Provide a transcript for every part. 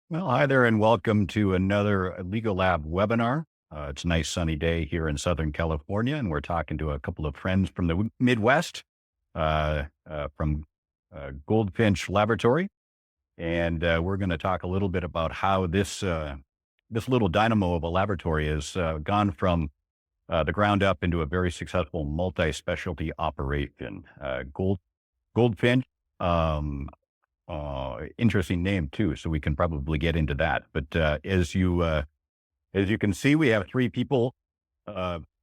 Well, hi there, and welcome to another Legal Lab webinar. It's a nice sunny day here in Southern California, and we're talking to a couple of friends from the Midwest, from Goldfinch Laboratory, and we're going to talk a little bit about how this little dynamo of a laboratory has gone from the ground up into a very successful multi-specialty operation. Goldfinch. Um, Interesting name too, so we can probably get into that. But as you can see, we have three people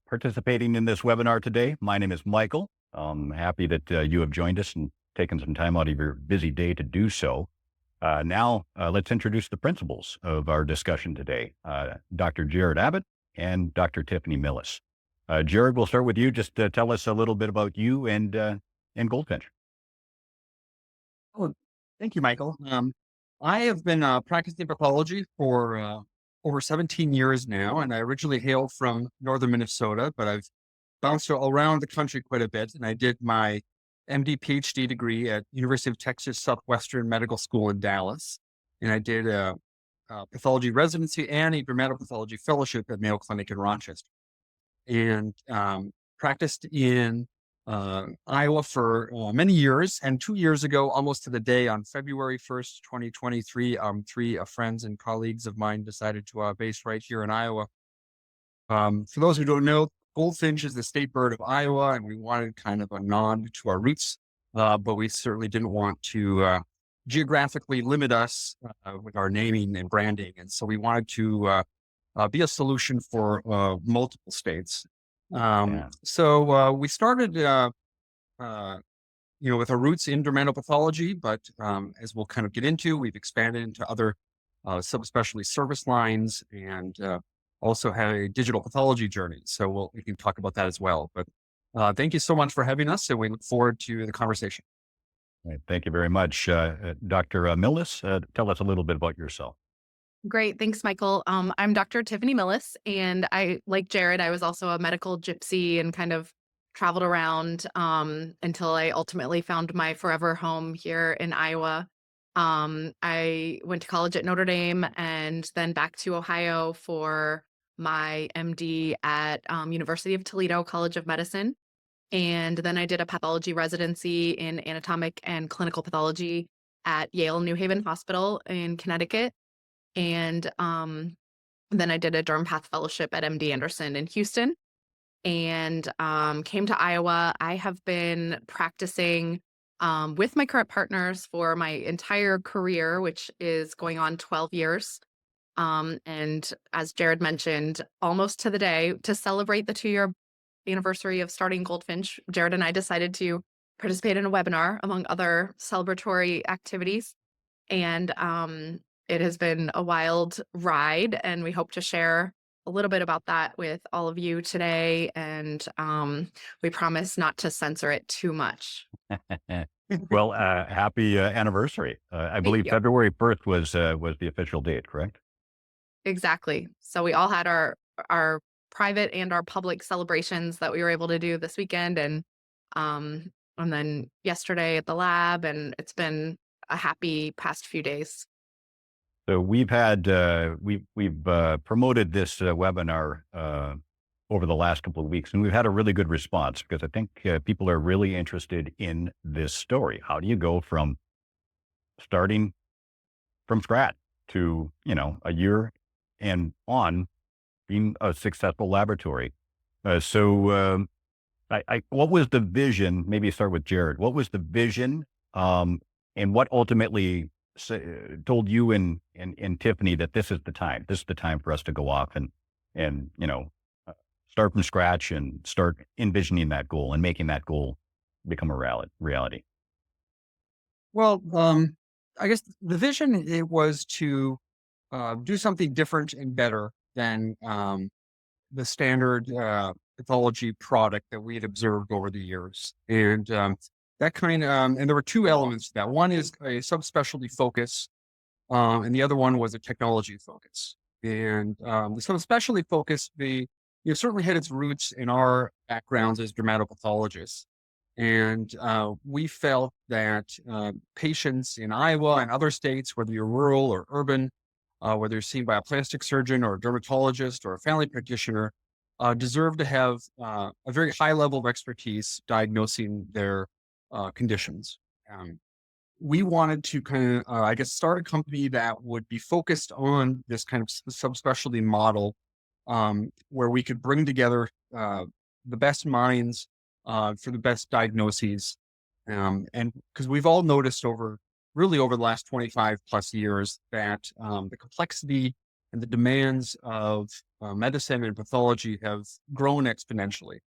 participating in this webinar today. My name is Michael. I'm happy that you have joined us and taken some time out of your busy day to do so. Now, let's introduce the principals of our discussion today, Dr. Jared Abbott and Dr. Tiffani Milless. Jared, we'll start with you. Just tell us a little bit about you and Goldfinch. Oh, thank you, Michael. I have been practicing pathology for over 17 years now, and I originally hail from northern Minnesota, but I've bounced around the country quite a bit. And I did my MD PhD degree at University of Texas Southwestern Medical School in Dallas, and I did a pathology residency and a dermatopathology fellowship at Mayo Clinic in Rochester, and practiced in Iowa for many years. And 2 years ago, almost to the day, on February 1st, 2023, three friends and colleagues of mine decided to base right here in Iowa. For those who don't know, Goldfinch is the state bird of Iowa, and we wanted kind of a nod to our roots, but we certainly didn't want to geographically limit us with our naming and branding. And so we wanted to be a solution for multiple states. Yeah. We started, with our roots in dermatopathology, but as we'll kind of get into, we've expanded into other subspecialty service lines and also have a digital pathology journey. So we can talk about that as well. But thank you so much for having us, and we look forward to the conversation. Right. Thank you very much. Dr. Millis, tell us a little bit about yourself. Great. Thanks, Michael. I'm Dr. Tiffani Milless, and like Jared, I was also a medical gypsy and kind of traveled around until I ultimately found my forever home here in Iowa. I went to college at Notre Dame and then back to Ohio for my MD at University of Toledo College of Medicine. And then I did a pathology residency in anatomic and clinical pathology at Yale New Haven Hospital in Connecticut. And then I did a derm path fellowship at MD Anderson in Houston and came to Iowa. I have been practicing with my current partners for my entire career, which is going on 12 years. And as Jared mentioned, almost to the day to celebrate the 2-year anniversary of starting Goldfinch, Jared and I decided to participate in a webinar among other celebratory activities. And it has been a wild ride, and we hope to share a little bit about that with all of you today. And we promise not to censor it too much. Well, happy anniversary. I Thank believe you. February 1st was the official date, correct? Exactly. So we all had our private and our public celebrations that we were able to do this weekend, and then yesterday at the lab, and it's been a happy past few days. So we've promoted this webinar over the last couple of weeks, and we've had a really good response because I think people are really interested in this story. How do you go from starting from scratch to a year and on being a successful laboratory? What was the vision? Maybe start with Jared. What was the vision, and what ultimately told you and Tiffany that this is the time? This is the time for us to go off and start from scratch and start envisioning that goal and making that goal become a reality. Well, I guess the vision it was to do something different and better than the standard pathology product that we had observed over the years. And and there were two elements to that. One is a subspecialty focus, and the other one was a technology focus. And the subspecialty focus, certainly had its roots in our backgrounds as dermatopathologists. And we felt that patients in Iowa and other states, whether you're rural or urban, whether you're seen by a plastic surgeon or a dermatologist or a family practitioner, deserve to have a very high level of expertise diagnosing their conditions. Um, we wanted to kind of, I guess, start a company that would be focused on this kind of subspecialty model, where we could bring together the best minds for the best diagnoses. And because we've all noticed really over the last 25 plus years that the complexity and the demands of medicine and pathology have grown exponentially.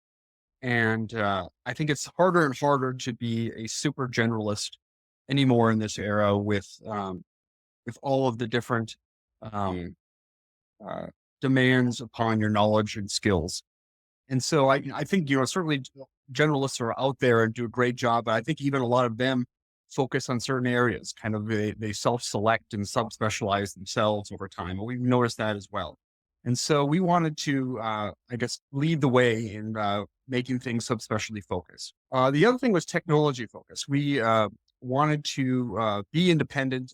And I think it's harder and harder to be a super generalist anymore in this era with all of the different um, uh, demands upon your knowledge and skills. And so I think, certainly generalists are out there and do a great job, but I think even a lot of them focus on certain areas, kind of they self-select and subspecialize themselves over time. And we've noticed that as well. And so we wanted to, I guess, lead the way in making things subspecialty focused. The other thing was technology focused. We wanted to be independent,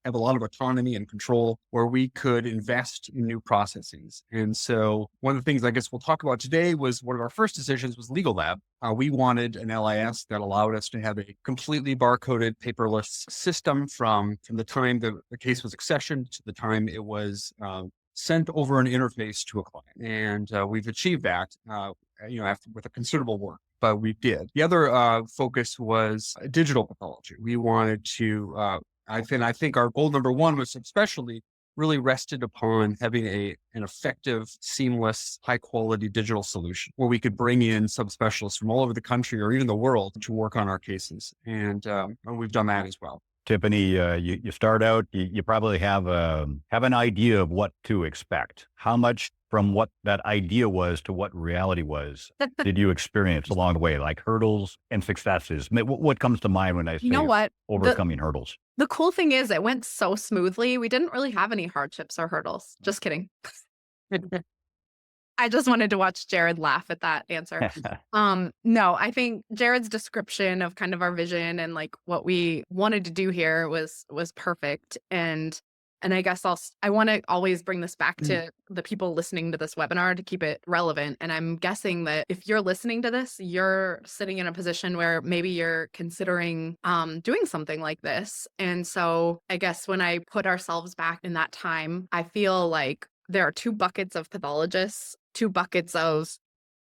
have a lot of autonomy and control where we could invest in new processes. And so one of the things I guess we'll talk about today was one of our first decisions was Legal Lab. We wanted an LIS that allowed us to have a completely barcoded paperless system from the time the case was accessioned to the time it was sent over an interface to a client. And we've achieved that, after with a considerable work. But we did. The other focus was digital pathology. We wanted to I think our goal number one was especially really rested upon having an effective, seamless, high quality digital solution where we could bring in subspecialists from all over the country or even the world to work on our cases. And we've done that as well. Tiffani, you start out, you probably have an idea of what to expect. How much from what that idea was to what reality was did you experience along the way, like hurdles and successes? What comes to mind when I say You know what? overcoming hurdles? The cool thing is it went so smoothly. We didn't really have any hardships or hurdles. Just kidding. I just wanted to watch Jared laugh at that answer. No, I think Jared's description of kind of our vision and like what we wanted to do here was perfect. And I guess I want to always bring this back to the people listening to this webinar to keep it relevant. And I'm guessing that if you're listening to this, you're sitting in a position where maybe you're considering doing something like this. And so I guess when I put ourselves back in that time, I feel like there are two buckets of pathologists, two buckets of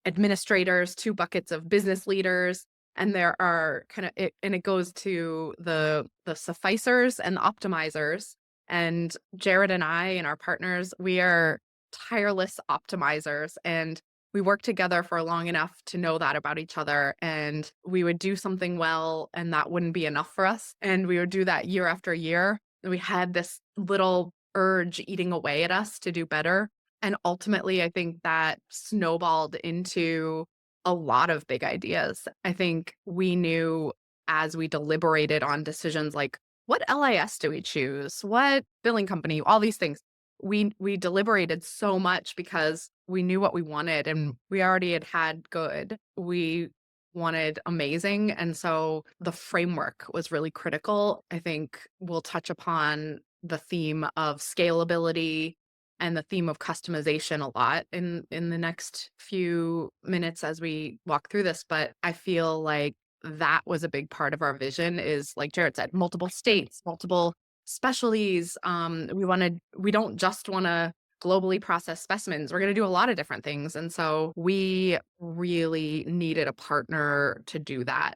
administrators, two buckets of business leaders, and there are it goes to the sufficers and the optimizers. And Jared and I and our partners, we are tireless optimizers, and we work together for long enough to know that about each other. And we would do something well, and that wouldn't be enough for us. And we would do that year after year. And we had this little urge eating away at us to do better. And ultimately, I think that snowballed into a lot of big ideas. I think we knew as we deliberated on decisions like, what LIS do we choose? What billing company? All these things. We deliberated so much because we knew what we wanted and we already had good. We wanted amazing. And so the framework was really critical. I think we'll touch upon the theme of scalability and the theme of customization a lot in the next few minutes as we walk through this. But I feel like that was a big part of our vision is, like Jared said, multiple states, multiple specialties. We don't just want to globally process specimens. We're going to do a lot of different things. And so we really needed a partner to do that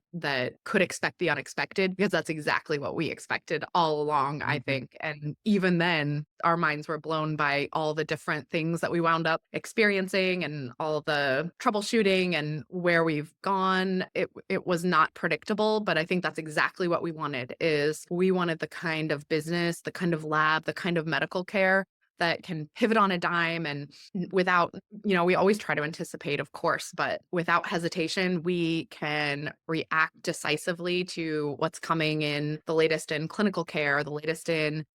could expect the unexpected, because that's exactly what we expected all along, I think. And even then, our minds were blown by all the different things that we wound up experiencing and all the troubleshooting and where we've gone. It was not predictable, but I think that's exactly what we wanted. We wanted the kind of business, the kind of lab, the kind of medical care that can pivot on a dime and without, we always try to anticipate, of course, but without hesitation, we can react decisively to what's coming in the latest in clinical care, the latest in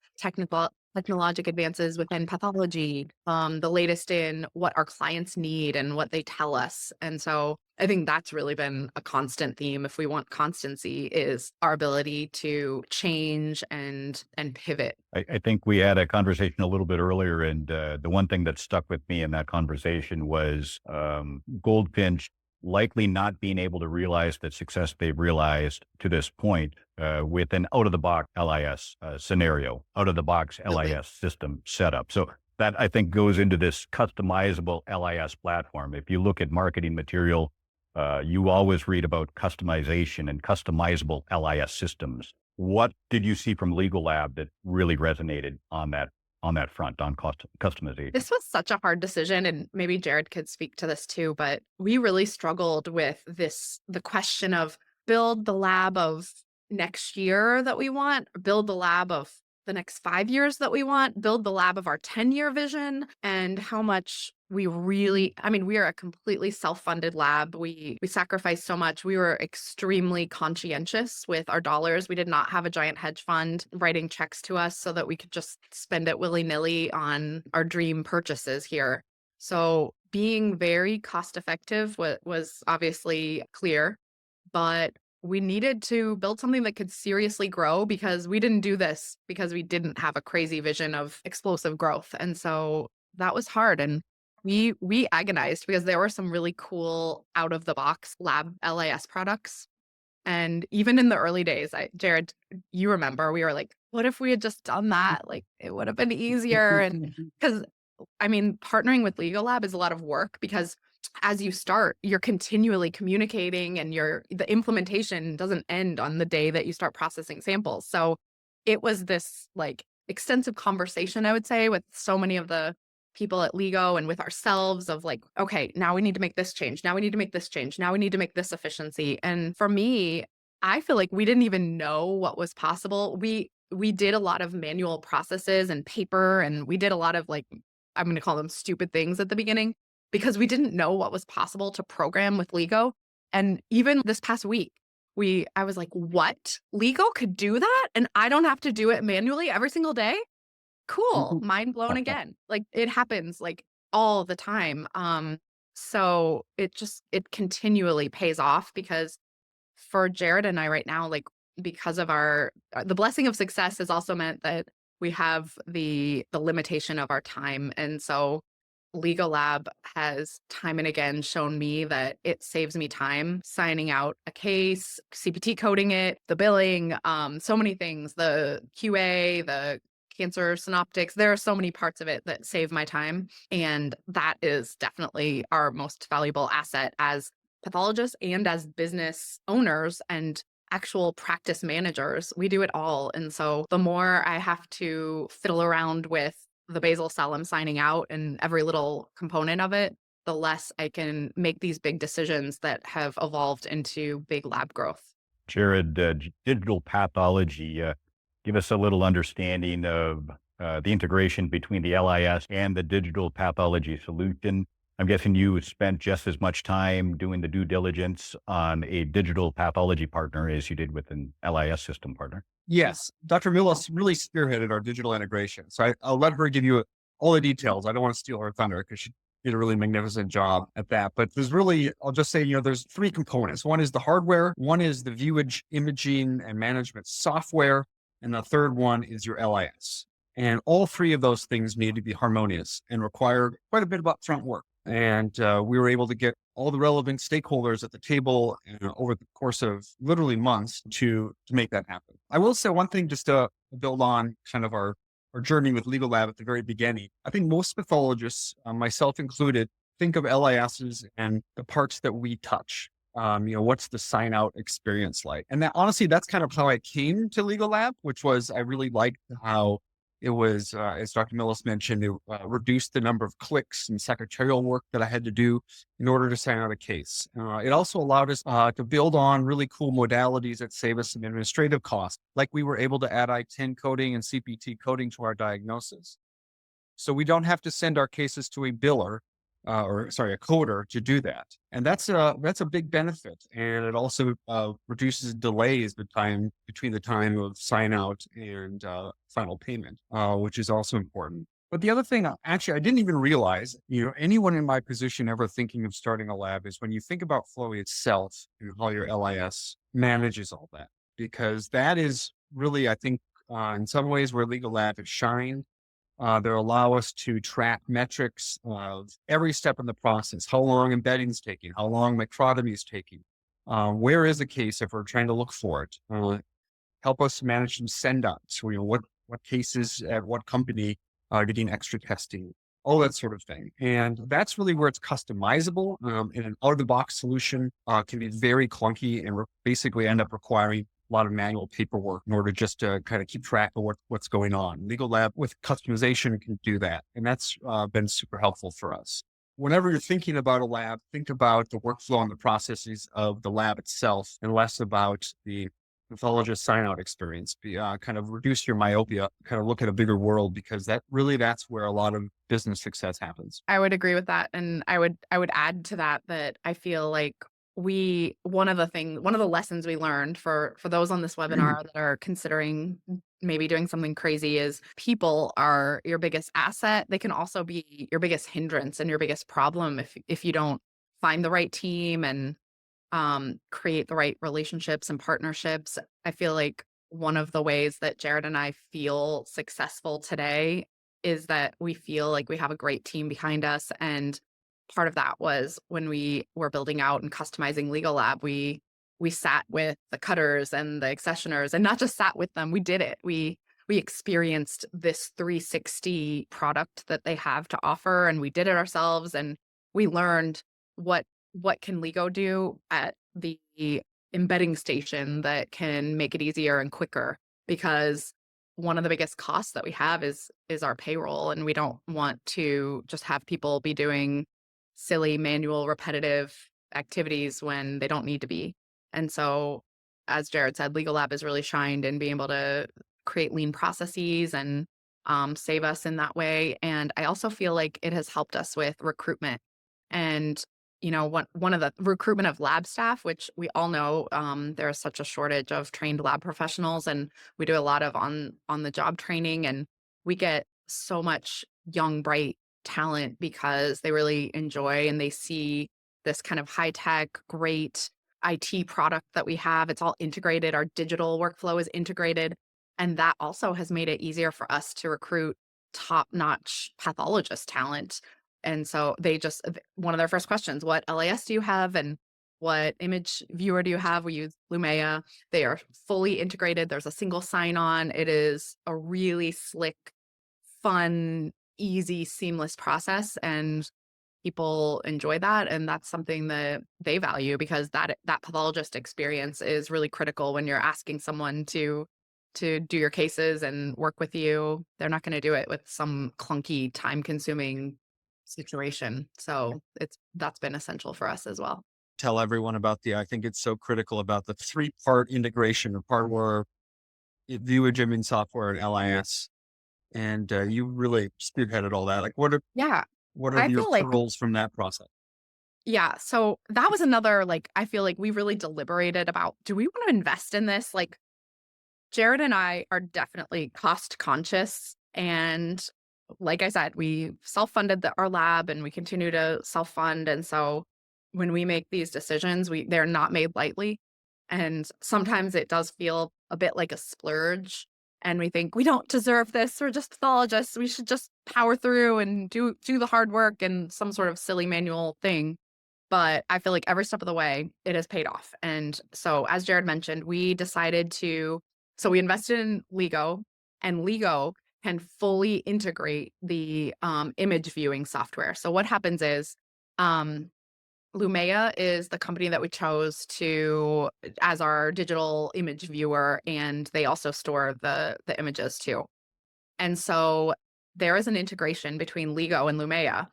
technologic advances within pathology, the latest in what our clients need and what they tell us. And so I think that's really been a constant theme. If we want constancy, is our ability to change and pivot. I think we had a conversation a little bit earlier, and the one thing that stuck with me in that conversation was Goldfinch likely not being able to realize the success they've realized to this point with an out-of-the-box LIS scenario, out-of-the-box Absolutely. LIS system setup. So that I think goes into this customizable LIS platform. If you look at marketing material, you always read about customization and customizable LIS systems. What did you see from Legal Lab that really resonated on that front on customization? This was such a hard decision, and maybe Jared could speak to this too, but we really struggled with the question of build the lab of next year that we want, or build the lab of the next 5 years that we want, build the lab of our 10-year vision, and how much we really, I mean, we are a completely self-funded lab. We sacrificed so much. We were extremely conscientious with our dollars. We did not have a giant hedge fund writing checks to us so that we could just spend it willy-nilly on our dream purchases here. So being very cost effective was obviously clear, but we needed to build something that could seriously grow, because we didn't do this because we didn't have a crazy vision of explosive growth. And so that was hard. And we agonized because there were some really cool out of the box lab LIS products. And even in the early days, Jared, you remember, we were like, what if we had just done that? Like, it would have been easier. And because I mean, partnering with Legal Lab is a lot of work, because as you start, you're continually communicating, and the implementation doesn't end on the day that you start processing samples. So it was this like extensive conversation, I would say, with so many of the people at Lego and with ourselves of like, okay, now we need to make this change. Now we need to make this change. Now we need to make this efficiency. And for me, I feel like we didn't even know what was possible. We did a lot of manual processes and paper, and we did a lot of like, I'm going to call them stupid things at the beginning, because we didn't know what was possible to program with Lego. And even this past week, I was like, what? Lego could do that? And I don't have to do it manually every single day? Cool. Mind blown again. Like, it happens like all the time. So it continually pays off, because for Jared and I right now, like, because of the blessing of success has also meant that we have the limitation of our time. And so Legal Lab has time and again shown me that it saves me time signing out a case, CPT coding it, the billing, so many things, the QA, the cancer synoptics. There are so many parts of it that save my time. And that is definitely our most valuable asset as pathologists and as business owners and actual practice managers. We do it all. And so the more I have to fiddle around with the basal cell I'm signing out and every little component of it, the less I can make these big decisions that have evolved into big lab growth. Jared, digital pathology, give us a little understanding of the integration between the LIS and the digital pathology solution. I'm guessing you spent just as much time doing the due diligence on a digital pathology partner as you did with an LIS system partner. Yes, Dr. Milless really spearheaded our digital integration. So I'll let her give you all the details. I don't want to steal her thunder, because she did a really magnificent job at that. But there's really, I'll just say, there's three components. One is the hardware, one is the viewage imaging and management software, and the third one is your LIS. And all three of those things need to be harmonious and require quite a bit of upfront work. And we were able to get all the relevant stakeholders at the table over the course of literally months to make that happen. I will say one thing just to build on kind of our journey with Legal Lab at the very beginning. I think most pathologists, myself included, think of LISs and the parts that we touch. What's the sign out experience like? And that honestly, that's kind of how I came to Legal Lab, which was I really liked how it was, as Dr. Milless mentioned, it reduced the number of clicks and secretarial work that I had to do in order to sign out a case. It also allowed us to build on really cool modalities that save us some administrative costs, like we were able to add I-10 coding and CPT coding to our diagnosis. So we don't have to send our cases to a biller a coder to do that. And that's a big benefit. And it also reduces delays between the time of sign out and final payment, which is also important. But the other thing, actually, I didn't even realize, anyone in my position ever thinking of starting a lab is when you think about Flowy itself and how your LIS manages all that, because that is really, I think, in some ways where Legal Lab has shined. They allow us to track metrics of every step in the process, how long embedding is taking, how long microtomy is taking, where is the case if we're trying to look for it, help us manage some send-ups, what cases at what company are getting extra testing, all that sort of thing. And that's really where it's customizable. And an out-of-the-box solution can be very clunky and basically end up requiring a lot of manual paperwork in order just to kind of keep track of what's going on. Legal Lab with customization can do that. And that's been super helpful for us. Whenever you're thinking about a lab, think about the workflow and the processes of the lab itself and less about the pathologist sign-out experience. Kind of reduce your myopia, kind of look at a bigger world, because that's where a lot of business success happens. I would agree with that. And I would add to that I feel like one of the lessons we learned for those on this webinar that are considering maybe doing something crazy is people are your biggest asset. They can also be your biggest hindrance and your biggest problem if you don't find the right team and create the right relationships and partnerships. I feel like one of the ways that Jared and I feel successful today is that we feel like we have a great team behind us. And part of that was when we were building out and customizing Legal Lab, we sat with the cutters and the accessioners, and not just sat with them, we did it. We experienced this 360 product that they have to offer, and we did it ourselves, and we learned what can Lego do at the embedding station that can make it easier and quicker, because one of the biggest costs that we have is our payroll, and we don't want to just have people be doing silly manual repetitive activities when they don't need to be. And so, as Jared said, Legal Lab has really shined in being able to create lean processes and save us in that way. And I also feel like it has helped us with recruitment. And one of the recruitment of lab staff, which we all know there is such a shortage of trained lab professionals, and we do a lot of on the job training, and we get so much young, bright talent because they really enjoy and they see this kind of high tech, great IT product that we have. It's all integrated. Our digital workflow is integrated. And that also has made it easier for us to recruit top notch pathologist talent. And so one of their first questions, what LAS do you have? And what image viewer do you have? We use Lumea. They are fully integrated. There's a single sign on. It is a really slick, fun, easy, seamless process. And people enjoy that. And that's something that they value, because that pathologist experience is really critical when you're asking someone to do your cases and work with you. They're not going to do it with some clunky, time-consuming situation. So that's been essential for us as well. Tell everyone about I think it's so critical about the 3-part integration, the part where view imaging software and LIS. And you really spearheaded all that. Like, what are I your feel like pearls from that process? Yeah. So that was another, I feel like we really deliberated about, do we want to invest in this? Like, Jared and I are definitely cost conscious. And like I said, we self-funded our lab and we continue to self-fund. And so when we make these decisions, they're not made lightly. And sometimes it does feel a bit like a splurge. And we think we don't deserve this. We're just pathologists. We should just power through and do the hard work and some sort of silly manual thing. But I feel like every step of the way, it has paid off. And so, as Jared mentioned, we invested in Lego, and Lego can fully integrate the image viewing software. So what happens is, Lumea is the company that we chose as our digital image viewer, and they also store the images too. And so there is an integration between Lego and Lumea.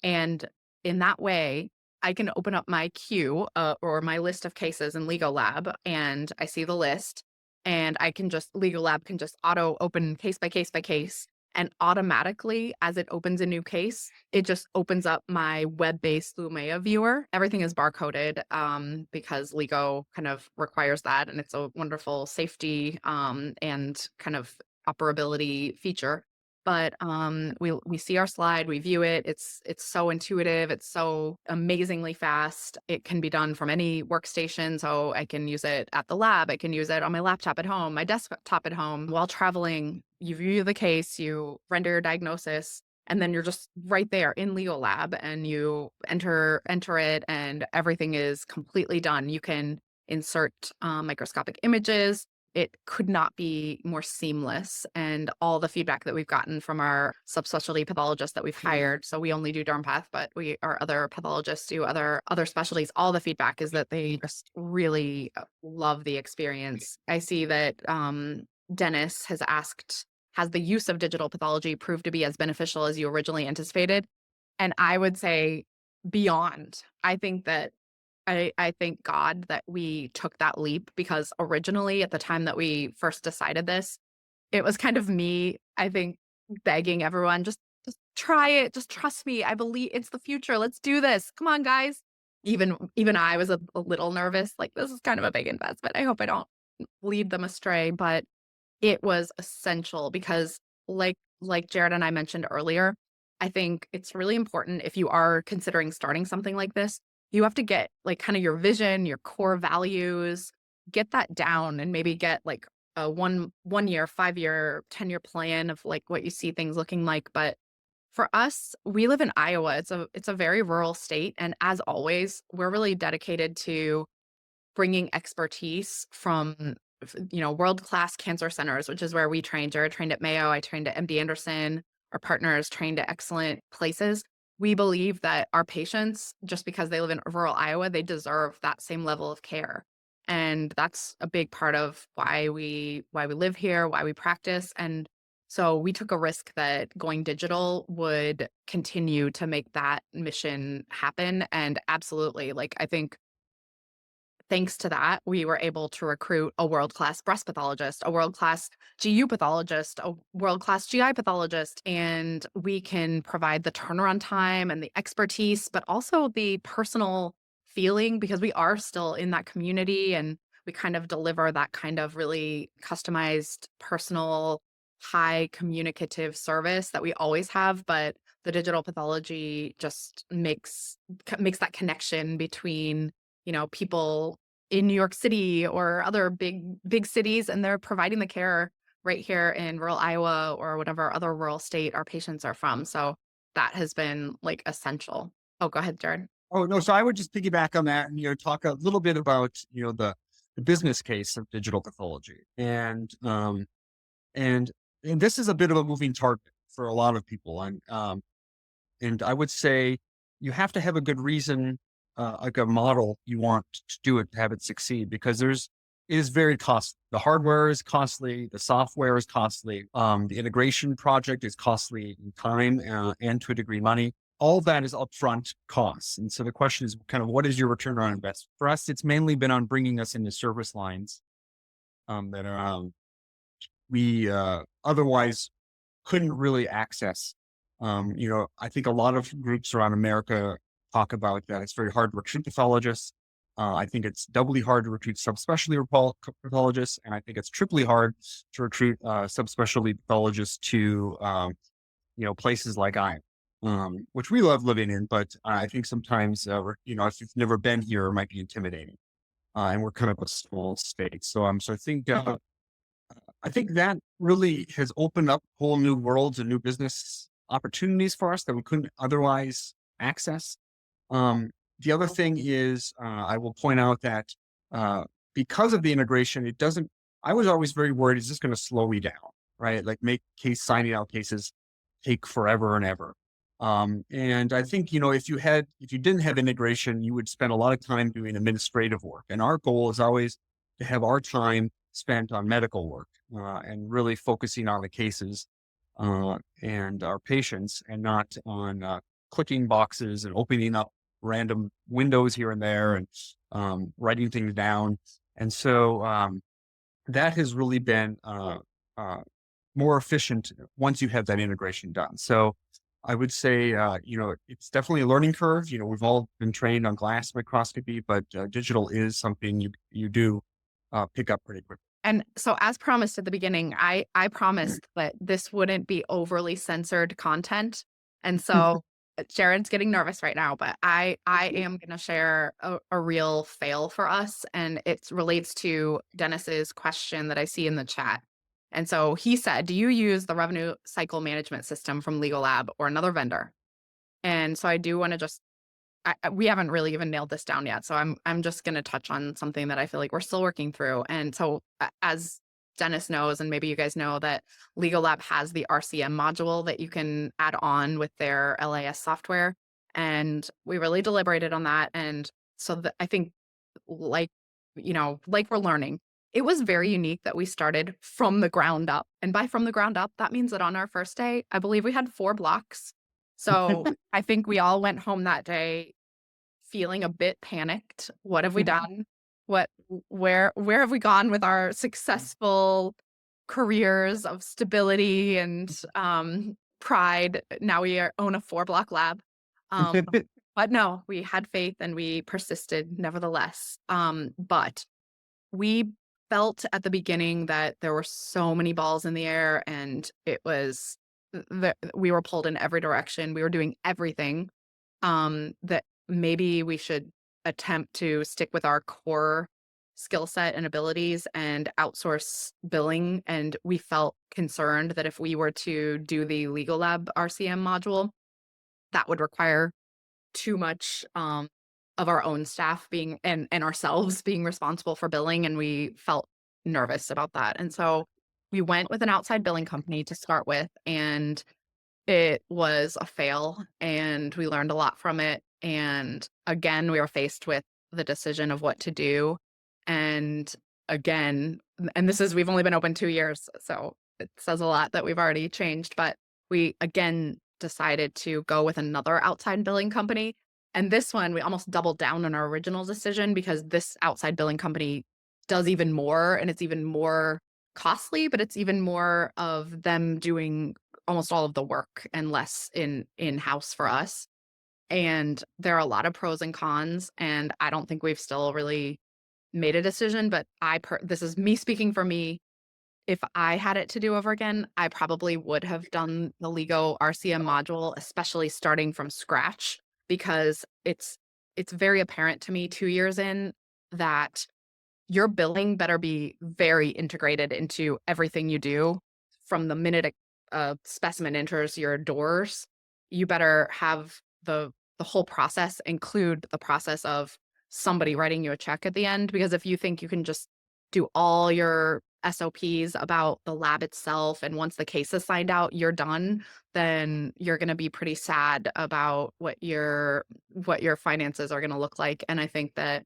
And in that way, I can open up my queue or my list of cases in Lego Lab, and I see the list, and Lego Lab can just auto open case by case by case And automatically, as it opens a new case, it just opens up my web-based Lumea viewer. Everything is barcoded because LEGO kind of requires that, and it's a wonderful safety and kind of operability feature. But we see our slide, we view it. It's so intuitive. It's so amazingly fast. It can be done from any workstation. So I can use it at the lab. I can use it on my laptop at home, my desktop at home. While traveling, you view the case, you render your diagnosis, and then you're just right there in Leo Lab, and you enter it, and everything is completely done. You can insert microscopic images. It could not be more seamless, and all the feedback that we've gotten from our subspecialty pathologists that we've hired. So we only do derm path, but our other pathologists do other specialties. All the feedback is that they just really love the experience. I see that Dennis has asked, has the use of digital pathology proved to be as beneficial as you originally anticipated? And I would say beyond. I think that I thank God that we took that leap, because originally, at the time that we first decided this, it was kind of me, I think, begging everyone, just try it, just trust me. I believe it's the future. Let's do this. Come on, guys. Even I was a little nervous. Like, this is kind of a big investment. I hope I don't lead them astray, but it was essential because, like Jared and I mentioned earlier, I think it's really important, if you are considering starting something like this, you have to get like kind of your vision, your core values, get that down, and maybe get like a one year, 5 year, 10 year plan of like what you see things looking like. But for us, we live in Iowa. It's a very rural state, and as always, we're really dedicated to bringing expertise from world-class cancer centers, which is where we trained. Jared trained at Mayo, I trained at MD Anderson. Our partners trained at excellent places. We believe that our patients, just because they live in rural Iowa, they deserve that same level of care. And that's a big part of why we live here, why we practice. And so we took a risk that going digital would continue to make that mission happen. And absolutely, like, I think thanks to that, we were able to recruit a world-class breast pathologist, a world-class GU pathologist, a world-class GI pathologist, and we can provide the turnaround time and the expertise, but also the personal feeling, because we are still in that community, and we kind of deliver that kind of really customized, personal, high communicative service that we always have. But the digital pathology just makes that connection between people in New York City or other big cities, and they're providing the care right here in rural Iowa or whatever other rural state our patients are from. So that has been like essential. Oh, go ahead, Jared. Oh, no. So I would just piggyback on that and, talk a little bit about, the business case of digital pathology. And this is a bit of a moving target for a lot of people. And I would say you have to have a good reason, like a model you want to do it, to have it succeed, because it is very costly. The hardware is costly. The software is costly. The integration project is costly in time and to a degree money. All of that is upfront costs. And so the question is kind of, what is your return on investment? For us, it's mainly been on bringing us into service lines that are we otherwise couldn't really access. I think a lot of groups around America talk about that it's very hard to recruit pathologists. I think it's doubly hard to recruit subspecialty pathologists, and I think it's triply hard to recruit subspecialty pathologists to places like Iowa, which we love living in. But I think sometimes, if you've never been here, it might be intimidating. And we're kind of a small state, so I think that really has opened up whole new worlds and new business opportunities for us that we couldn't otherwise access. The other thing is, I will point out that because of the integration, I was always very worried, is this going to slow me down, right? Like make signing out cases take forever and ever. And I think, if you didn't have integration, you would spend a lot of time doing administrative work. And our goal is always to have our time spent on medical work and really focusing on the cases and our patients, and not on clicking boxes and opening up random windows here and there and writing things down. And so that has really been more efficient once you have that integration done. So I would say, it's definitely a learning curve. We've all been trained on glass microscopy, but digital is something you do pick up pretty quickly. And so as promised at the beginning, I promised that this wouldn't be overly censored content. And so Jared's getting nervous right now, but I am going to share a real fail for us. And it relates to Dennis's question that I see in the chat. And so he said, do you use the revenue cycle management system from Legal Lab or another vendor? And so I do want to just we haven't really even nailed this down yet. So I'm just going to touch on something that I feel like we're still working through. And so as Dennis knows, and maybe you guys know, that Legal Lab has the RCM module that you can add on with their LAS software. And we really deliberated on that. And so I think like we're learning, it was very unique that we started from the ground up. And by from the ground up, that means that on our first day, I believe we had 4 blocks. So I think we all went home that day feeling a bit panicked. What have we done? Where have we gone with our successful careers of stability and pride? Now we own a 4-block lab. But no, we had faith and we persisted nevertheless. But we felt at the beginning that there were so many balls in the air, and it was we were pulled in every direction. We were doing everything that maybe we should attempt to stick with our core skill set and abilities and outsource billing. And we felt concerned that if we were to do the Legal Lab RCM module, that would require too much of our own staff being and ourselves being responsible for billing. And we felt nervous about that. And so we went with an outside billing company to start with, and it was a fail, and we learned a lot from it. And again, we were faced with the decision of what to do. And again, and we've only been open 2 years, so it says a lot that we've already changed, but we again decided to go with another outside billing company. And this one, we almost doubled down on our original decision because this outside billing company does even more, and it's even more costly, but it's even more of them doing almost all of the work and less in-house for us. And there are a lot of pros and cons, and I don't think we've still really made a decision, but this is me speaking for me. If I had it to do over again, I probably would have done the LEGO RCM module, especially starting from scratch, because it's very apparent to me 2 years in that your billing better be very integrated into everything you do. From the minute a specimen enters your doors, you better have the whole process include the process of somebody writing you a check at the end. Because if you think you can just do all your SOPs about the lab itself, and once the case is signed out, you're done, then you're going to be pretty sad about what your finances are going to look like. And I think that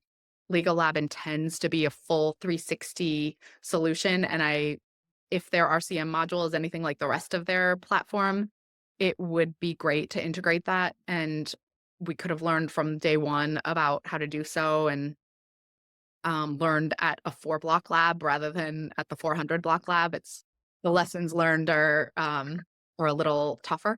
Legal Lab intends to be a full 360 solution. And if their RCM module is anything like the rest of their platform, it would be great to integrate that. And we could have learned from day one about how to do so, and learned at a 4-block lab rather than at the 400-block lab. The lessons learned are a little tougher,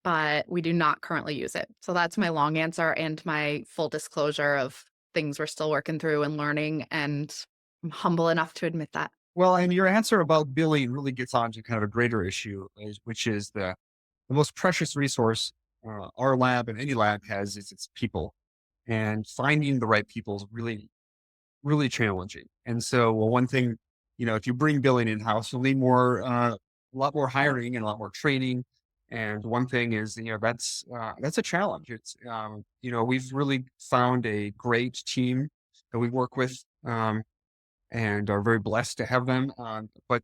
but we do not currently use it. So that's my long answer and my full disclosure of things we're still working through and learning, and I'm humble enough to admit that. Well, and your answer about billing really gets on to kind of a greater issue, which is the most precious resource our lab and any lab has is its people. And finding the right people is really, really challenging. And so, well, one thing, if you bring billing in-house, you'll need a lot more hiring and a lot more training. And one thing is, that's a challenge. It's, we've really found a great team that we work with, and are very blessed to have them. But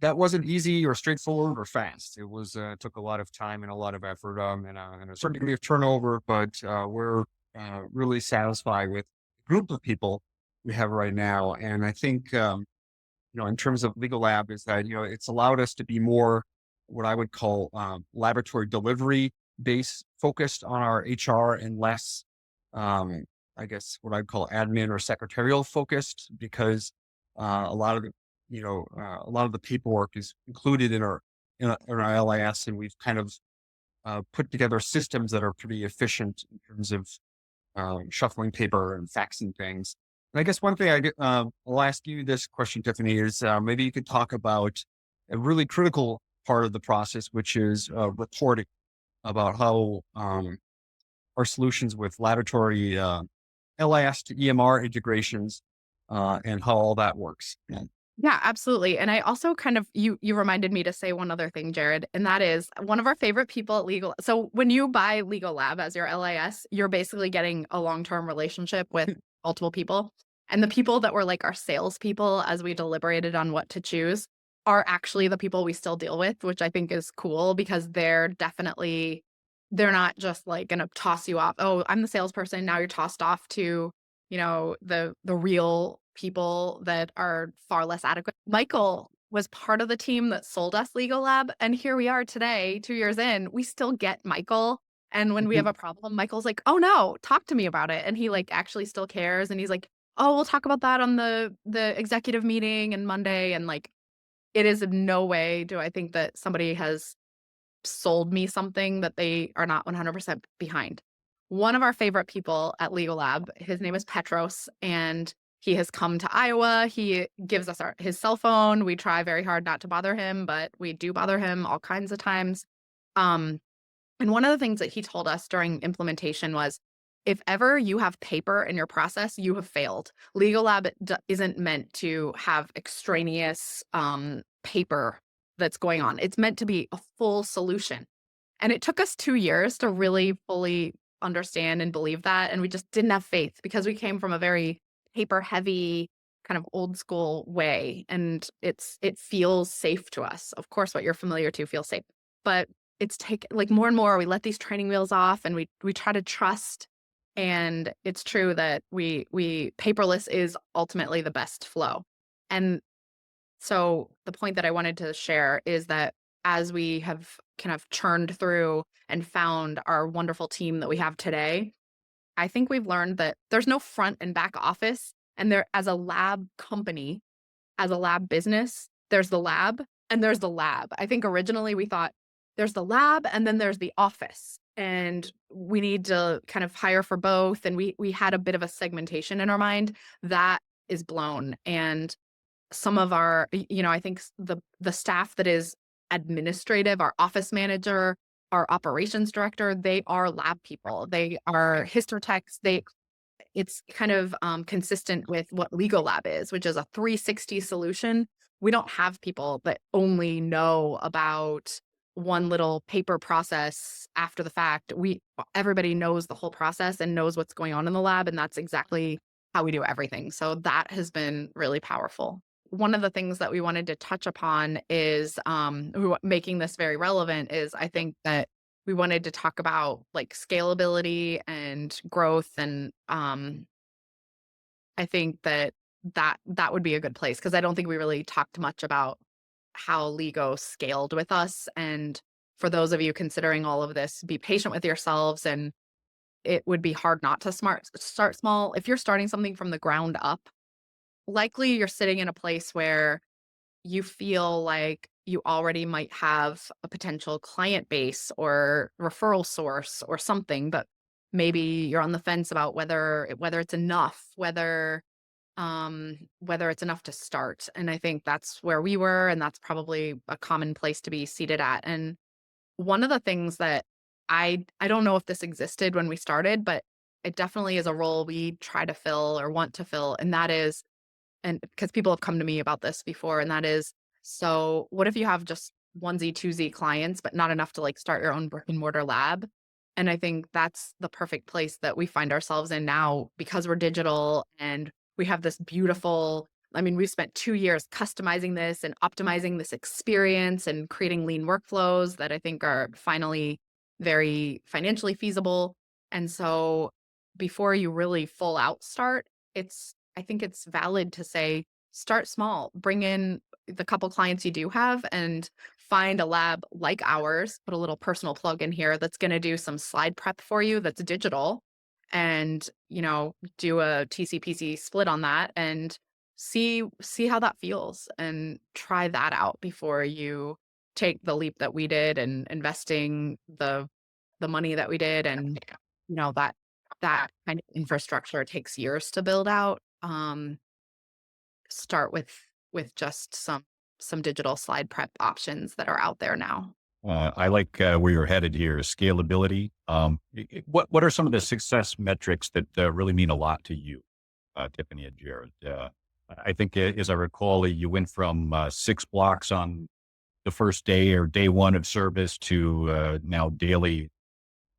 that wasn't easy or straightforward or fast. It was took a lot of time and a lot of effort, and a certain degree of turnover. But we're really satisfied with the group of people we have right now. And I think, in terms of Legal Lab, is that it's allowed us to be more what I would call laboratory delivery based, focused on our HR, and less, I guess, what I'd call admin or secretarial focused, because a lot of a lot of the paperwork is included in our LIS, and we've kind of put together systems that are pretty efficient in terms of shuffling paper and faxing things. And I guess one thing I'll ask you this question, Tiffany, is maybe you could talk about a really critical part of the process, which is reporting about how our solutions with laboratory LIS to EMR integrations and how all that works. Yeah. Yeah, absolutely. And I also kind of you reminded me to say one other thing, Jared, and that is one of our favorite people at Legal. So when you buy Legal Lab as your LIS, you're basically getting a long-term relationship with multiple people. And the people that were like our salespeople as we deliberated on what to choose are actually the people we still deal with, which I think is cool because they're not just like gonna toss you off. Oh, I'm the salesperson. Now you're tossed off to, the real people that are far less adequate. Michael was part of the team that sold us Legal Lab. And here we are today, 2 years in, we still get Michael. And when we have a problem, Michael's like, oh no, talk to me about it. And he like actually still cares. And he's like, oh, we'll talk about that on the executive meeting and Monday. And like, it is in no way do I think that somebody has sold me something that they are not 100% behind. One of our favorite people at Legal Lab, his name is Petros, and he has come to Iowa. He gives us his cell phone. We try very hard not to bother him, but we do bother him all kinds of times. Um, and one of the things that he told us during implementation was, if ever you have paper in your process, you have failed. Legal Lab isn't meant to have extraneous paper that's going on. It's meant to be a full solution. And it took us 2 years to really fully understand and believe that. And we just didn't have faith because we came from a very paper heavy kind of old school way. And it feels safe to us. Of course, what you're familiar to feels safe, but it's like more and more, we let these training wheels off and we try to trust. And it's true that we paperless is ultimately the best flow. And so the point that I wanted to share is that as we have kind of churned through and found our wonderful team that we have today, I think we've learned that there's no front and back office. And there, as a lab company, as a lab business, there's the lab and there's the lab. I think originally we thought there's the lab and then there's the office. And we need to kind of hire for both. And we had a bit of a segmentation in our mind that is blown. And some of our, I think the staff that is administrative, our office manager, our operations director, they are lab people. They are histotechs. It's kind of consistent with what Legal Lab is, which is a 360 solution. We don't have people that only know about one little paper process after the fact. Everybody knows the whole process and knows what's going on in the lab, and that's exactly how we do everything. So that has been really powerful. One of the things that we wanted to touch upon is making this very relevant is I think that we wanted to talk about like scalability and growth. And I think that would be a good place because I don't think we really talked much about how Lego scaled with us. And for those of you considering all of this, be patient with yourselves. And it would be hard not to start small. If you're starting something from the ground up, likely you're sitting in a place where you feel like you already might have a potential client base or referral source or something, but maybe you're on the fence about whether it's enough, whether it's enough to start. And I think that's where we were, and that's probably a common place to be seated at. And one of the things that I don't know if this existed when we started, but it definitely is a role we try to fill or want to fill, and that is, and because people have come to me about this before, and that is, so what if you have just onesie, twosie clients, but not enough to like start your own brick and mortar lab? And I think that's the perfect place that we find ourselves in now because we're digital and we have this beautiful, we've spent 2 years customizing this and optimizing this experience and creating lean workflows that I think are finally very financially feasible. And so before you really full out start, I think it's valid to say, start small, bring in the couple clients you do have and find a lab like ours, put a little personal plug in here that's going to do some slide prep for you that's digital and, do a TCPC split on that and see how that feels and try that out before you take the leap that we did and investing the money that we did. And that kind of infrastructure takes years to build out. Start with just some digital slide prep options that are out there now. I like where you're headed here, scalability. What are some of the success metrics that really mean a lot to you, Tiffani and Jared? I think, as I recall, you went from 6 blocks on the first day or day one of service to now daily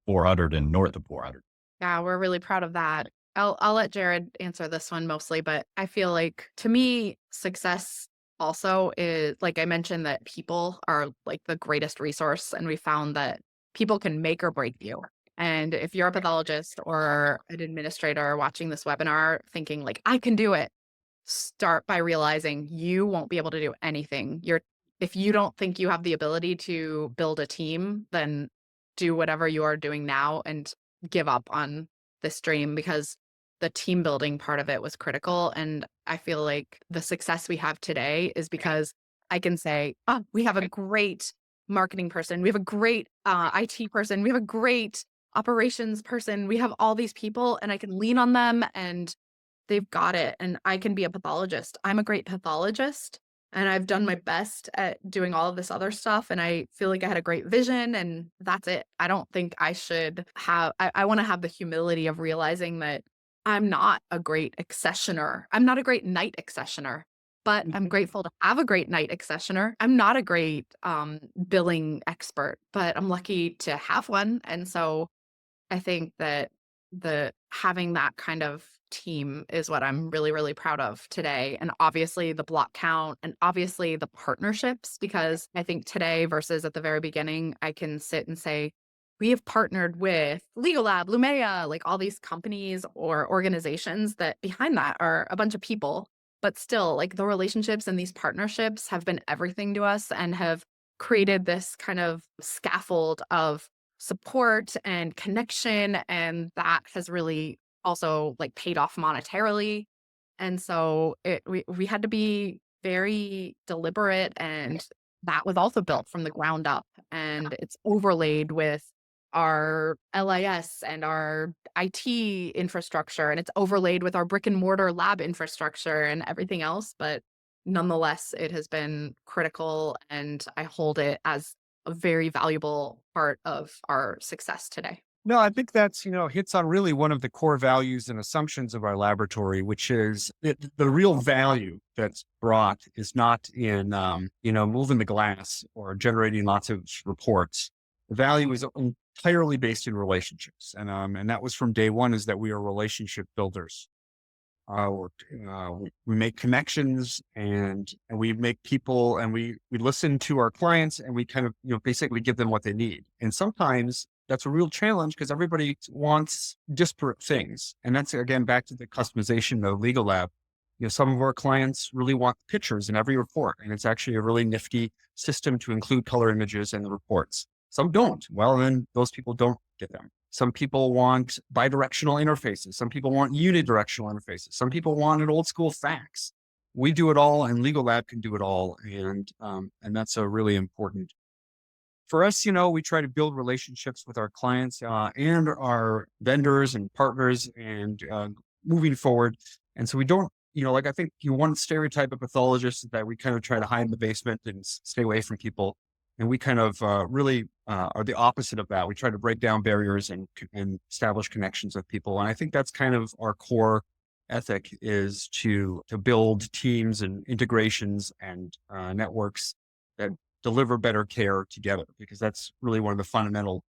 400 and north of 400. Yeah, we're really proud of that. I'll let Jared answer this one mostly, but I feel like to me, success also is, like I mentioned, that people are like the greatest resource, and we found that people can make or break you. And if you're a pathologist or an administrator watching this webinar thinking like I can do it, start by realizing you won't be able to do anything. If you don't think you have the ability to build a team, then do whatever you are doing now and give up on this dream, because the team building part of it was critical. And I feel like the success we have today is because I can say, oh, we have a great marketing person, we have a great IT person, we have a great operations person, we have all these people, and I can lean on them and they've got it. And I can be a pathologist. I'm a great pathologist, and I've done my best at doing all of this other stuff. And I feel like I had a great vision, and that's it. I don't think I should have, I want to have the humility of realizing that I'm not a great accessioner. I'm not a great night accessioner, but I'm grateful to have a great night accessioner. I'm not a great billing expert, but I'm lucky to have one. And so I think that having that kind of team is what I'm really, really proud of today. And obviously the block count, and obviously the partnerships, because I think today versus at the very beginning, I can sit and say, we have partnered with Legal Lab, Lumea, like all these companies or organizations that behind that are a bunch of people, but still like the relationships and these partnerships have been everything to us and have created this kind of scaffold of support and connection. And that has really also like paid off monetarily. And so we had to be very deliberate, and that was also built from the ground up, and it's overlaid with our LIS and our IT infrastructure, and it's overlaid with our brick and mortar lab infrastructure and everything else. But nonetheless, it has been critical, and I hold it as a very valuable part of our success today. No, I think that's, hits on really one of the core values and assumptions of our laboratory, which is that the real value that's brought is not in, moving the glass or generating lots of reports. The value is entirely based in relationships. And that was from day one, is that we are relationship builders. We make connections, and we make people, and we listen to our clients, and we kind of, basically give them what they need. And sometimes that's a real challenge because everybody wants disparate things. And that's, again, back to the customization of Legal Lab. Some of our clients really want pictures in every report, and it's actually a really nifty system to include color images in the reports. Some don't. Well, then those people don't get them. Some people want bidirectional interfaces. Some people want unidirectional interfaces. Some people want an old school fax. We do it all, and Legal Lab can do it all. And that's a really important. For us, we try to build relationships with our clients and our vendors and partners, and moving forward. And so we don't, I think one stereotype of pathologists is that we kind of try to hide in the basement and stay away from people. And we kind of really are the opposite of that. We try to break down barriers and establish connections with people. And I think that's kind of our core ethic, is to build teams and integrations and networks that deliver better care together, because that's really one of the fundamental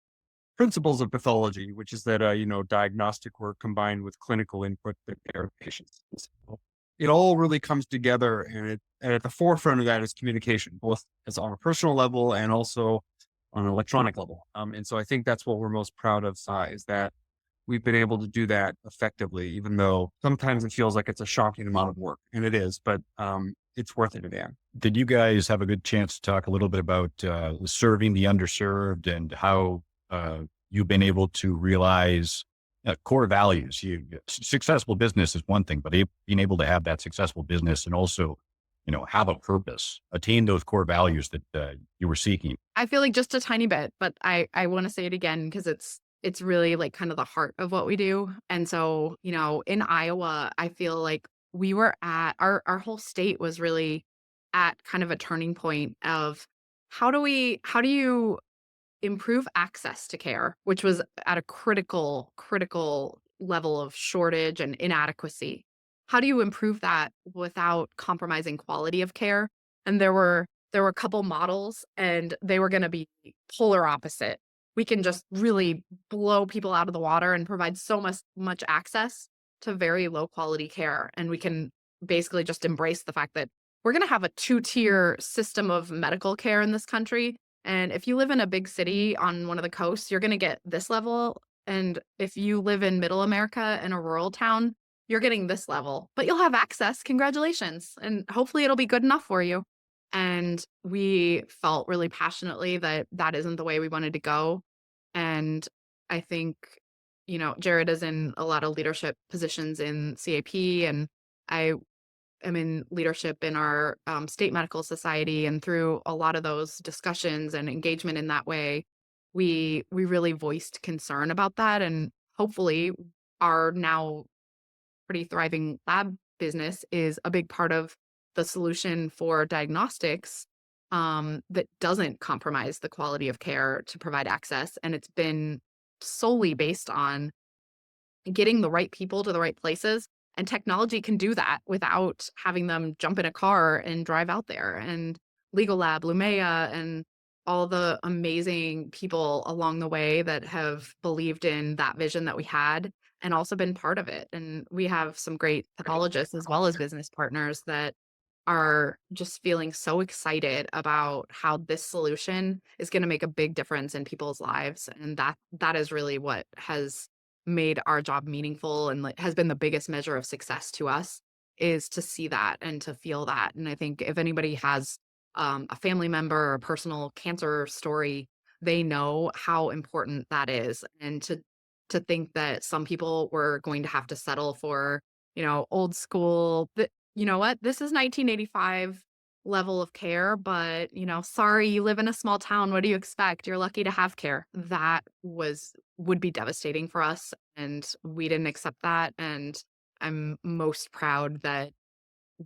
principles of pathology, which is that, diagnostic work combined with clinical input that care of patients. So it all really comes together, and at the forefront of that is communication, both as on a personal level and also on an electronic level. And so I think that's what we're most proud of, is that we've been able to do that effectively, even though sometimes it feels like it's a shocking amount of work, and it is, but it's worth it in the end. Did you guys have a good chance to talk a little bit about serving the underserved and how you've been able to realize core values. Successful business is one thing, but being able to have that successful business and also, have a purpose, attain those core values that you were seeking. I feel like just a tiny bit, but I want to say it again because it's really like kind of the heart of what we do. And so, in Iowa, I feel like we were at our whole state was really at kind of a turning point of how do you improve access to care, which was at a critical level of shortage and inadequacy. How do you improve that without compromising quality of care? And there were a couple models and they were going to be polar opposite. We can just really blow people out of the water and provide so much access to very low quality care, and we can basically just embrace the fact that we're going to have a two-tier system of medical care in this country, and if you live in a big city on one of the coasts, you're going to get this level. And if you live in middle America in a rural town, you're getting this level, but you'll have access. Congratulations. And hopefully it'll be good enough for you. And we felt really passionately that that isn't the way we wanted to go. And I think, Jared is in a lot of leadership positions in CAP, and I am in leadership in our state medical society, and through a lot of those discussions and engagement in that way, we really voiced concern about that, and hopefully our now pretty thriving lab business is a big part of the solution for diagnostics that doesn't compromise the quality of care to provide access, and it's been solely based on getting the right people to the right places. And technology can do that without having them jump in a car and drive out there. And Legal Lab, Lumea, and all the amazing people along the way that have believed in that vision that we had and also been part of it. And we have some great pathologists as well as business partners that are just feeling so excited about how this solution is going to make a big difference in people's lives, and that is really what has made our job meaningful and like has been the biggest measure of success to us, is to see that and to feel that. And I think if anybody has a family member or a personal cancer story, they know how important that is. And to think that some people were going to have to settle for, old school, you know what, this is 1985 level of care, but, sorry, you live in a small town. What do you expect? You're lucky to have care. That would be devastating for us. And we didn't accept that. And I'm most proud that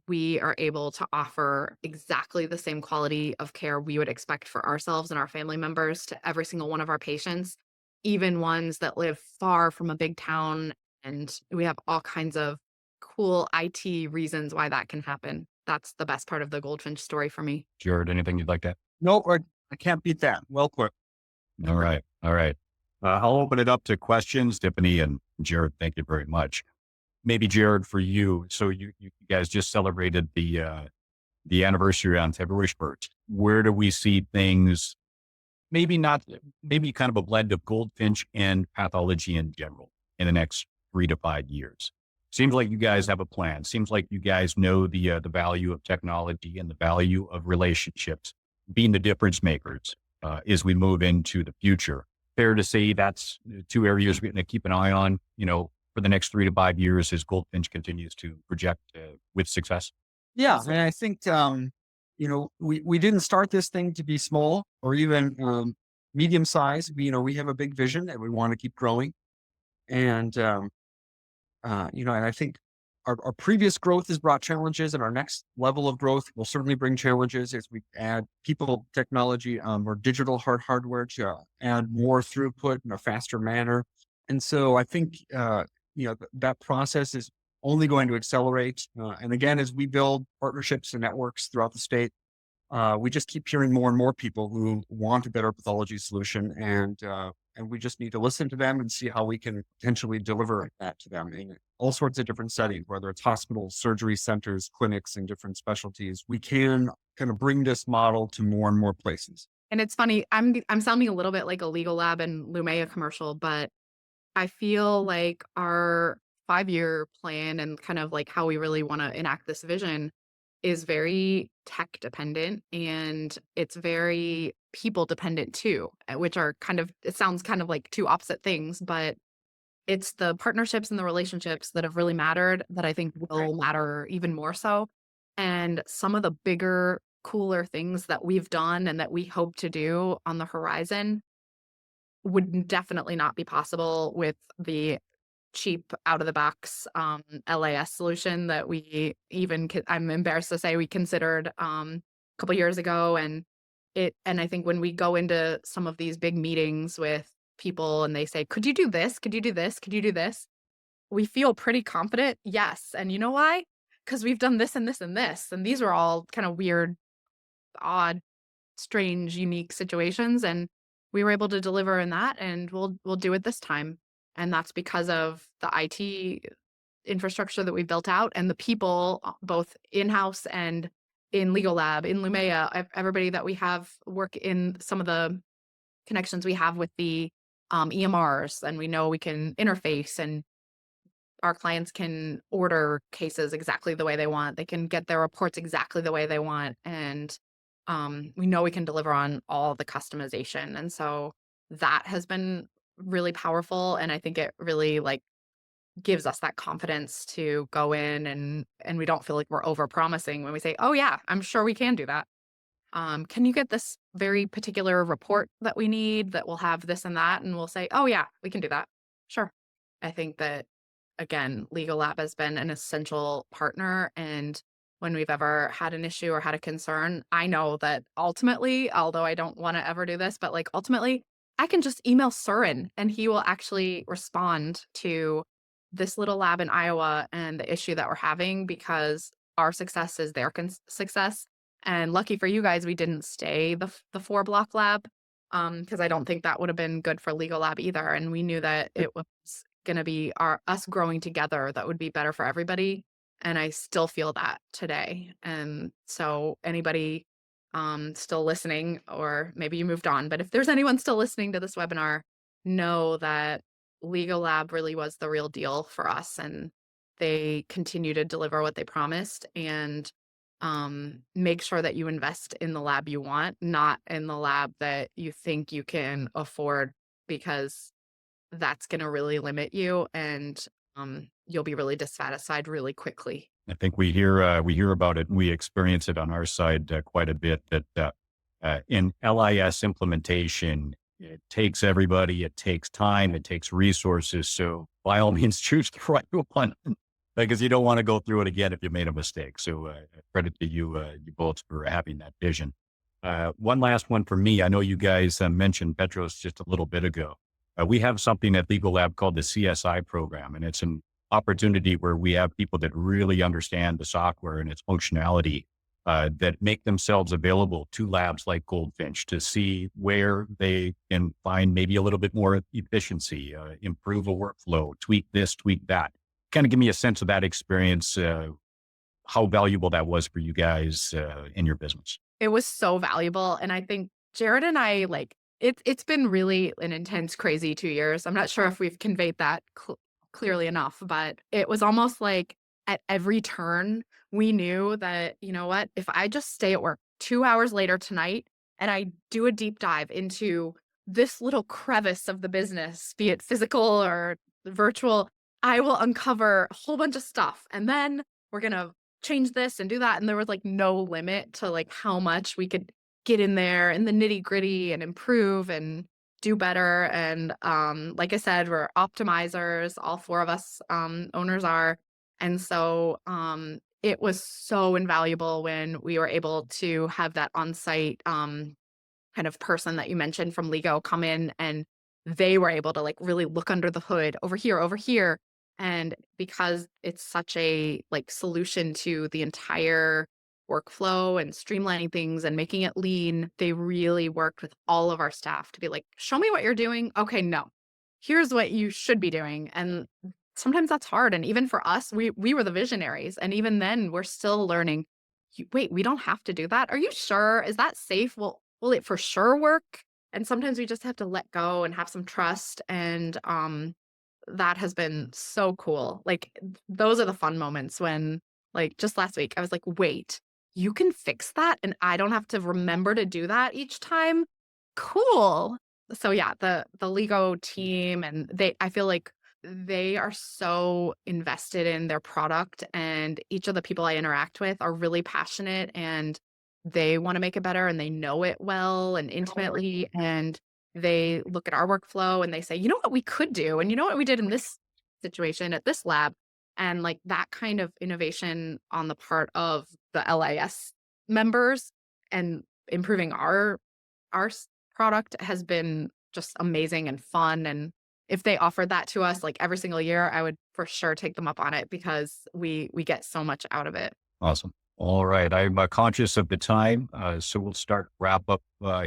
we are able to offer exactly the same quality of care we would expect for ourselves and our family members to every single one of our patients, even ones that live far from a big town. And we have all kinds of cool IT reasons why that can happen. That's the best part of the Goldfinch story for me. Jared, anything you'd like to add? No, I can't beat that. Well put. All right. All right. I'll open it up to questions. Tiffani and Jared, thank you very much. Maybe Jared, for you. So you guys just celebrated the anniversary on February 1st. Where do we see things? Maybe kind of a blend of Goldfinch and pathology in general in the next 3 to 5 years. Seems like you guys have a plan. Seems like you guys know the value of technology and the value of relationships being the difference makers as we move into the future. Fair to say that's 2 areas we're going to keep an eye on, for the next 3 to 5 years as Goldfinch continues to project with success. Yeah, and I think we didn't start this thing to be small or even medium size. We have a big vision that we want to keep growing, and and I think our previous growth has brought challenges, and our next level of growth will certainly bring challenges as we add people, technology, or digital hardware to add more throughput in a faster manner. And so I think that process is only going to accelerate. And again, as we build partnerships and networks throughout the state, we just keep hearing more and more people who want a better pathology solution, and we just need to listen to them and see how we can potentially deliver that to them in all sorts of different settings, whether it's hospitals, surgery centers, clinics, and different specialties. We can kind of bring this model to more and more places. And it's funny, I'm sounding a little bit like a Legal Lab and Lumea commercial, but I feel like our 5-year plan and kind of like how we really want to enact this vision is very tech dependent, and it's very people dependent too, which are it sounds kind of like two opposite things, but it's the partnerships and the relationships that have really mattered that I think will matter even more so. And some of the bigger, cooler things that we've done and that we hope to do on the horizon would definitely not be possible with the cheap out of the box LAS solution that we even I'm embarrassed to say we considered a couple years ago. And I think when we go into some of these big meetings with people and they say, "Could you do this? Could you do this? Could you do this?" We feel pretty confident. Yes. And you know why? Because we've done this and this and this. And these are all kind of weird, odd, strange, unique situations. And we were able to deliver in that, and we'll do it this time. And that's because of the IT infrastructure that we built out and the people, both in-house and in Legal Lab, in Lumea, everybody that we have work in some of the connections we have with the EMRs, and we know we can interface, and our clients can order cases exactly the way they want. They can get their reports exactly the way they want. And we know we can deliver on all the customization. And so that has been really powerful. And I think it really like gives us that confidence to go in, and we don't feel like we're over promising when we say, "Oh yeah, I'm sure we can do that. Can you get this very particular report that we need that will have this and that?" And we'll say, "Oh yeah, we can do that. Sure." I think that, again, Legal Lab has been an essential partner. And when we've ever had an issue or had a concern, I know that ultimately, although I don't want to ever do this, but like ultimately, I can just email Surin and he will actually respond to this little lab in Iowa and the issue that we're having, because our success is their success. And lucky for you guys, we didn't stay the 4-block lab, because I don't think that would have been good for Legal Lab either. And we knew that it was going to be us growing together that would be better for everybody. And I still feel that today. And so anybody still listening, or maybe you moved on, but if there's anyone still listening to this webinar, know that Legal Lab really was the real deal for us, and they continue to deliver what they promised. And make sure that you invest in the lab you want, not in the lab that you think you can afford, because that's going to really limit you, and you'll be really dissatisfied really quickly. I think we hear about it. And we experience it on our side quite a bit. That in LIS implementation, it takes everybody. It takes time. It takes resources. So by all means, choose the right one, because you don't want to go through it again if you made a mistake. So credit to you both for having that vision. One last one for me. I know you guys mentioned Petros just a little bit ago. We have something at Legal Lab called the CSI program, and it's an opportunity where we have people that really understand the software and its functionality, that make themselves available to labs like Goldfinch to see where they can find maybe a little bit more efficiency, improve a workflow, tweak this, tweak that. Kind of give me a sense of that experience, how valuable that was for you guys in your business. It was so valuable. And I think Jared and I, like, it's been really an intense, crazy 2 years. I'm not sure if we've conveyed that clearly enough, but it was almost like at every turn, we knew that, you know what, if I just stay at work 2 hours later tonight and I do a deep dive into this little crevice of the business, be it physical or virtual, I will uncover a whole bunch of stuff. And then we're going to change this and do that. And there was like no limit to like how much we could get in there in the nitty gritty and improve and do better. And like I said, we're optimizers, all 4 of us owners are. And so it was so invaluable when we were able to have that on-site kind of person that you mentioned from Lego come in, and they were able to like really look under the hood over here. And because it's such a like solution to the entire workflow and streamlining things and making it lean, they really worked with all of our staff to be like, "Show me what you're doing. Okay, no, here's what you should be doing." And sometimes that's hard. And even for us, we were the visionaries. And even then we're still learning. Wait, we don't have to do that. Are you sure? Is that safe? Will it for sure work? And sometimes we just have to let go and have some trust. And that has been so cool. Like those are the fun moments when, like just last week, I was like, wait, you can fix that and I don't have to remember to do that each time. Cool. So yeah, the Lego team, and I feel like they are so invested in their product, and each of the people I interact with are really passionate, and they want to make it better, and they know it well and intimately, and they look at our workflow and they say, you know what we could do, and you know what we did in this situation at this lab. And like that kind of innovation on the part of the LIS members and improving our product has been just amazing and fun. And if they offered that to us like every single year, I would for sure take them up on it because we get so much out of it. Awesome. All right. I'm conscious of the time, so we'll start wrap up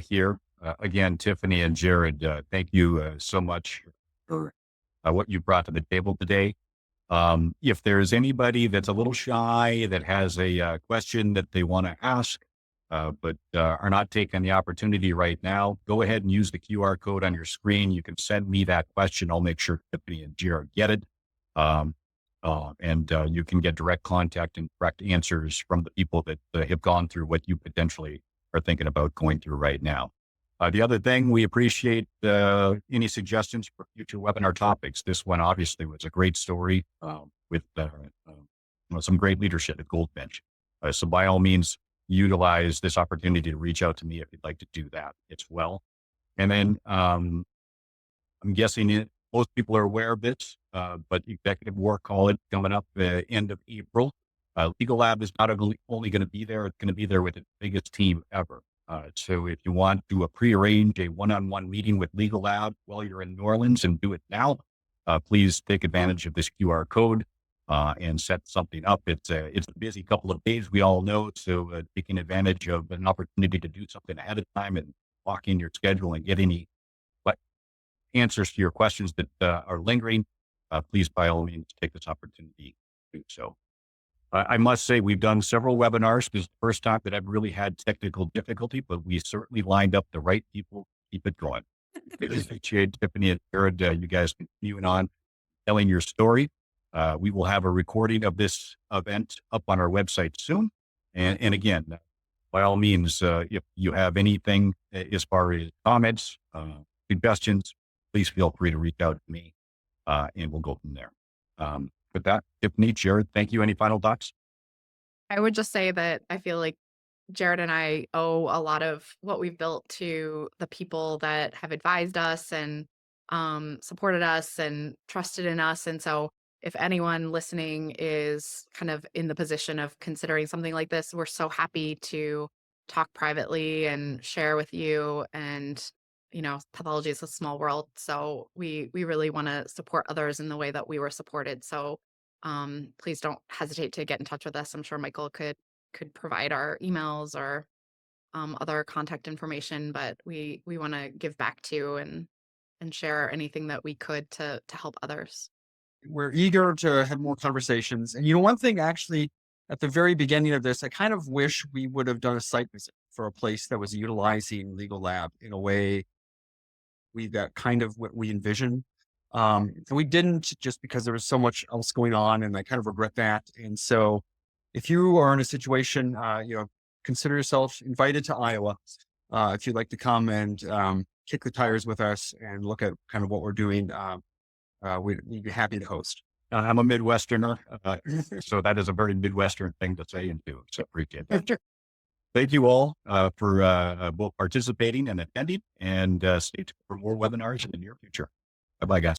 here. Again, Tiffani and Jared, thank you so much for what you brought to the table today. If there's anybody that's a little shy that has a question that they want to ask, but are not taking the opportunity right now, go ahead and use the QR code on your screen. You can send me that question. I'll make sure Tiffani and Jared get it. And you can get direct contact and direct answers from the people that have gone through what you potentially are thinking about going through right now. The other thing, we appreciate any suggestions for future webinar topics. This one obviously was a great story with some great leadership at Goldfinch. So by all means, utilize this opportunity to reach out to me if you'd like to do that as well. And then I'm guessing most people are aware of this, but Executive War Call it coming up end of April. Legal Lab is not only going to be there, it's going to be there with its biggest team ever. So if you want to pre-arrange a one-on-one meeting with Legal Lab while you're in New Orleans and do it now, please take advantage of this QR code and set something up. It's a busy couple of days, we all know. So taking advantage of an opportunity to do something ahead of time and lock in your schedule and get any answers to your questions that are lingering, please by all means take this opportunity to do so. I must say we've done several webinars. This is the first time that I've really had technical difficulty, but we certainly lined up the right people to keep it going. Appreciate Tiffani and Jared, you guys continuing on telling your story. We will have a recording of this event up on our website soon. And again, by all means, if you have anything as far as comments, suggestions, please feel free to reach out to me and we'll go from there. With that, Tiffani, Jared, thank you. Any final thoughts? I would just say that I feel like Jared and I owe a lot of what we've built to the people that have advised us and supported us and trusted in us. And so if anyone listening is kind of in the position of considering something like this, we're so happy to talk privately and share with you. And, you know, pathology is a small world. So we really want to support others in the way that we were supported. So please don't hesitate to get in touch with us. I'm sure Michael could provide our emails or other contact information, but we want to give back to and share anything that we could to help others. We're eager to have more conversations. And one thing actually at the very beginning of this, I kind of wish we would have done a site visit for a place that was utilizing Legal Lab in a way that kind of what we envisioned. And we didn't, just because there was so much else going on, and I kind of regret that. And so if you are in a situation, consider yourself invited to Iowa. If you'd like to come and kick the tires with us and look at kind of what we're doing, we'd be happy to host. I'm a Midwesterner, so that is a very Midwestern thing to say and do. So appreciate that. Thank you all for both participating and attending, and stay tuned for more webinars in the near future. Bye-bye, guys.